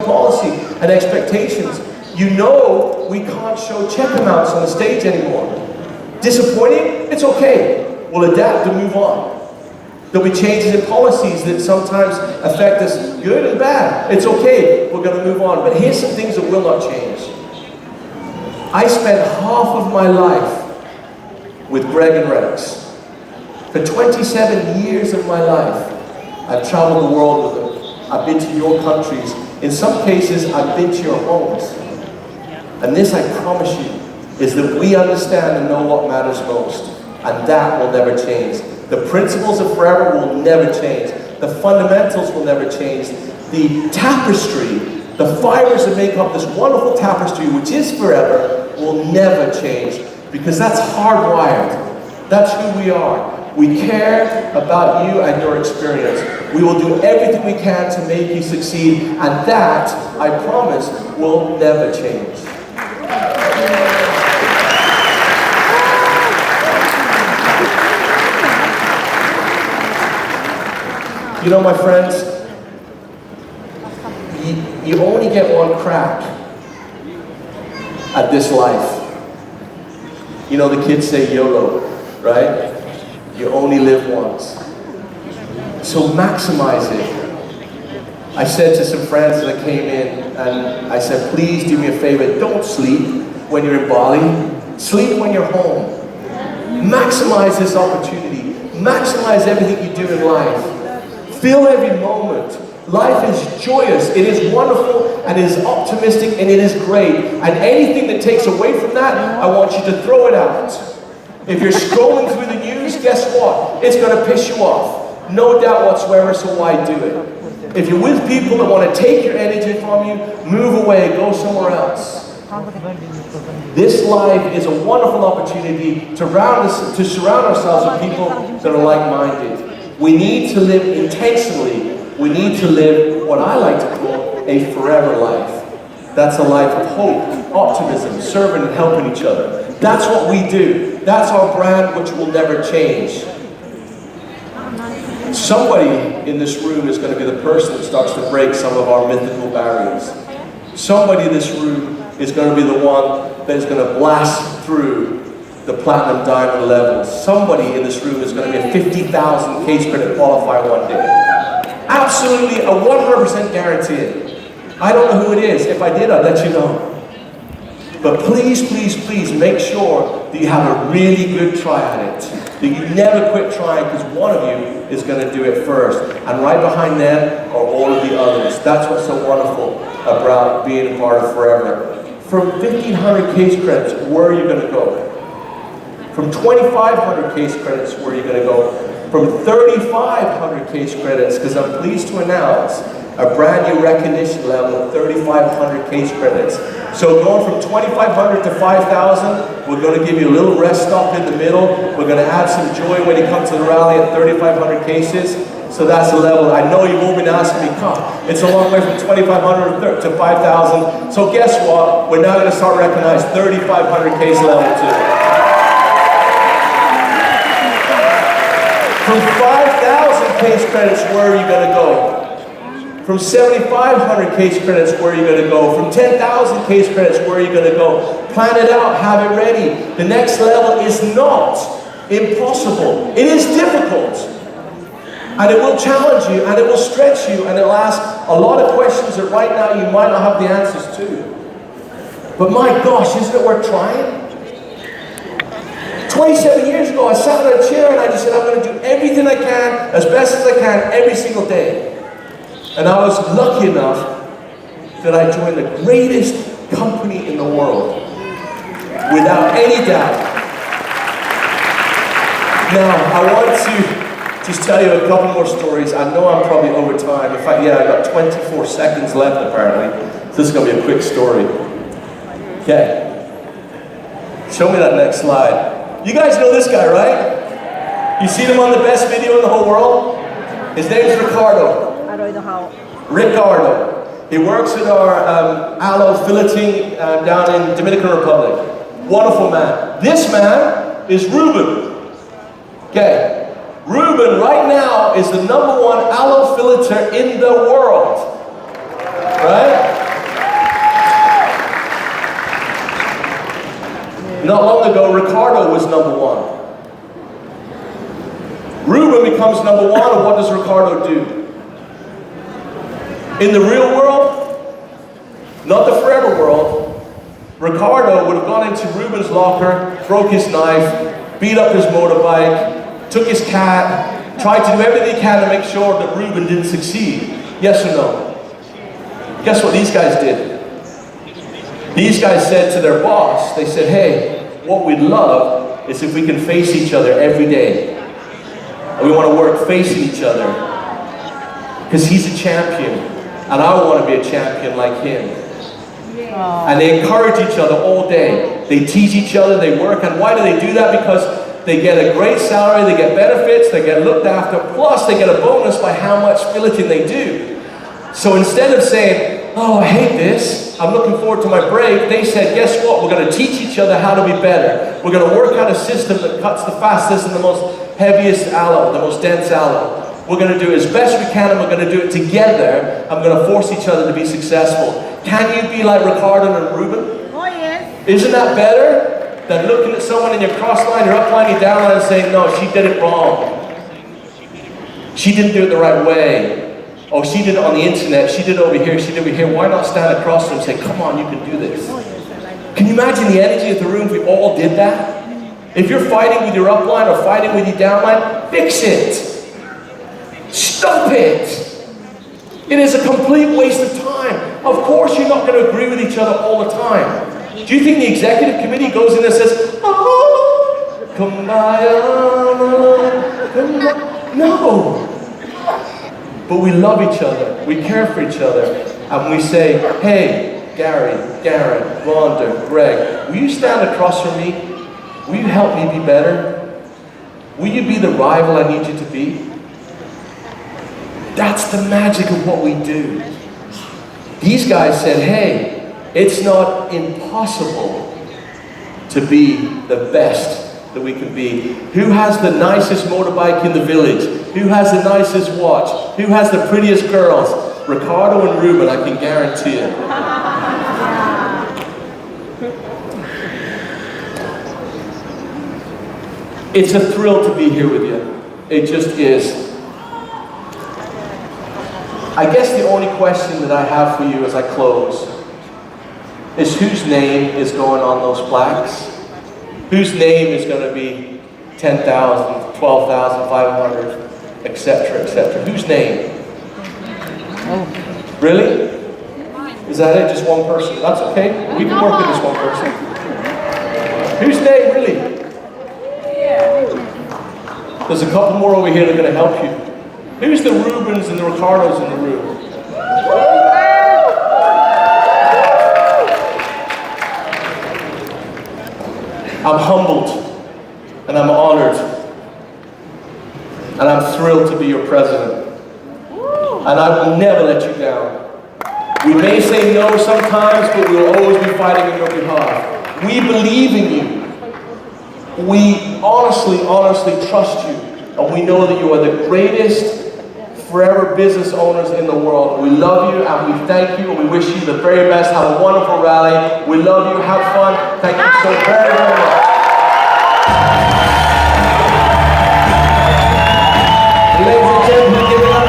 policy and expectations. You know we can't show check amounts on the stage anymore. Disappointing? It's okay. We'll adapt and move on. There'll be changes in policies that sometimes affect us, good and bad. It's okay, we're going to move on. But here's some things that will not change. I spent half of my life with Greg and Rex. For 27 years of my life, I've traveled the world with them. I've been to your countries. In some cases, I've been to your homes. And this, I promise you, is that we understand and know what matters most. And that will never change. The principles of forever will never change. The fundamentals will never change. The tapestry, the fibers that make up this wonderful tapestry, which is forever, will never change. Because that's hardwired. That's who we are. We care about you and your experience. We will do everything we can to make you succeed. And that, I promise, will never change. You know, my friends, you only get one crack at this life. You know, the kids say YOLO, right? You only live once. So maximize it. I said to some friends that came in, and I said, please do me a favor, don't sleep when you're in Bali. Sleep when you're home. Maximize this opportunity. Maximize everything you do in life. Feel every moment. Life is joyous, it is wonderful, and it is optimistic, and it is great. And anything that takes away from that, I want you to throw it out. If you're scrolling through the news, guess what? It's going to piss you off. No doubt whatsoever, so why do it? If you're with people that want to take your energy from you, move away, go somewhere else. This life is a wonderful opportunity to surround ourselves with people that are like-minded. We need to live intentionally. We need to live what I like to call a forever life. That's a life of hope, optimism, serving and helping each other. That's what we do. That's our brand, which will never change. Somebody in this room is going to be the person that starts to break some of our mythical barriers. Somebody in this room is going to be the one that is going to blast through the platinum diamond levels. Somebody in this room is going to be a 50,000 case credit qualifier one day. Absolutely, a 100% guarantee. I don't know who it is. If I did, I'd let you know. But please, please, please make sure that you have a really good try at it. That you never quit trying, because one of you is going to do it first. And right behind them are all of the others. That's what's so wonderful about being a part of Forever. From 1,500 case credits, where are you going to go? From 2,500 case credits, where are you going to go? From 3,500 case credits, because I'm pleased to announce a brand new recognition level of 3,500 case credits. So going from 2,500 to 5,000, we're going to give you a little rest stop in the middle. We're going to add some joy when you come to the rally at 3,500 cases. So that's the level. I know you've all been asking me, God, it's a long way from 2,500 to 5,000. So guess what? We're now going to start recognizing 3,500 case level too. From 5,000 case credits, where are you going to go? From 7,500 case credits, where are you going to go? From 10,000 case credits, where are you going to go? Plan it out, have it ready. The next level is not impossible. It is difficult. And it will challenge you, and it will stretch you, and it will ask a lot of questions that right now you might not have the answers to. But my gosh, isn't it worth trying? 27 years ago, I sat in a chair and I just said, I'm going to do everything I can, as best as I can, every single day. And I was lucky enough that I joined the greatest company in the world, without any doubt. Now, I want to just tell you a couple more stories. I know I'm probably over time. In fact, yeah, I got 24 seconds left apparently. So this is going to be a quick story. Okay. Show me that next slide. You guys know this guy, right? You seen him on the best video in the whole world? His name is Ricardo. I don't know how. Ricardo. He works at our aloe filleting down in Dominican Republic. Wonderful man. This man is Ruben. Okay. Ruben right now is the #1 aloe filleter in the world. Right? not long ago, Ricardo was number one. Ruben becomes number one, and what does Ricardo do? In the real world, not the forever world, Ricardo would have gone into Ruben's locker, broke his knife, beat up his motorbike, took his cat, tried to do everything he can to make sure that Ruben didn't succeed. Yes or no? Guess what these guys did? These guys said to their boss, they said, hey, what we'd love is if we can face each other every day. And we want to work facing each other. Because he's a champion. And I want to be a champion like him. And they encourage each other all day. They teach each other, they work. And why do they do that? Because they get a great salary, they get benefits, they get looked after, plus they get a bonus by how much billeting they do. So instead of saying, oh, I hate this, I'm looking forward to my break, they said, guess what? We're going to teach each other how to be better. We're going to work out a system that cuts the fastest and the most heaviest aloe, the most dense aloe. We're going to do it as best we can, and we're going to do it together. I'm going to force each other to be successful. Can you be like Ricardo and Ruben? Oh, yes. Isn't that better than looking at someone in your cross line, your up line, your down line, and saying, no, she did it wrong. She didn't do it the right way. Oh, she did it on the internet, she did it over here, she did it over here. Why not stand across from them and say, come on, you can do this? Can you imagine the energy of the room if we all did that? If you're fighting with your upline or fighting with your downline, fix it. Stop it. It is a complete waste of time. Of course you're not going to agree with each other all the time. Do you think the executive committee goes in and says, oh, kumbaya, kumbaya? No. But we love each other, we care for each other, and we say, hey, Gary, Garen, Rhonda, Greg, will you stand across from me? Will you help me be better? Will you be the rival I need you to be? That's the magic of what we do. These guys said, hey, it's not impossible to be the best that we can be. Who has the nicest motorbike in the village? Who has the nicest watch? Who has the prettiest girls? Ricardo and Ruben, I can guarantee it. It's a thrill to be here with you. It just is. I guess the only question that I have for you as I close is whose name is going on those plaques? Whose name is going to be 10,000, 12,500, etc., etc.? Whose name? Really? Is that it? Just one person? That's okay. We can work with this one person. Whose name, really? There's a couple more over here that are going to help you. Who's the Rubens and the Ricardos in the room? I'm humbled, and I'm honored, and I'm thrilled to be your president. And I will never let you down. We may say no sometimes, but we will always be fighting on your behalf. We believe in you. We honestly trust you, and we know that you are the greatest forever business owners in the world. We love you, and we thank you, and we wish you the very best. Have a wonderful rally. We love you. Have fun. Thank you so very, very much. Ladies and gentlemen, give it up.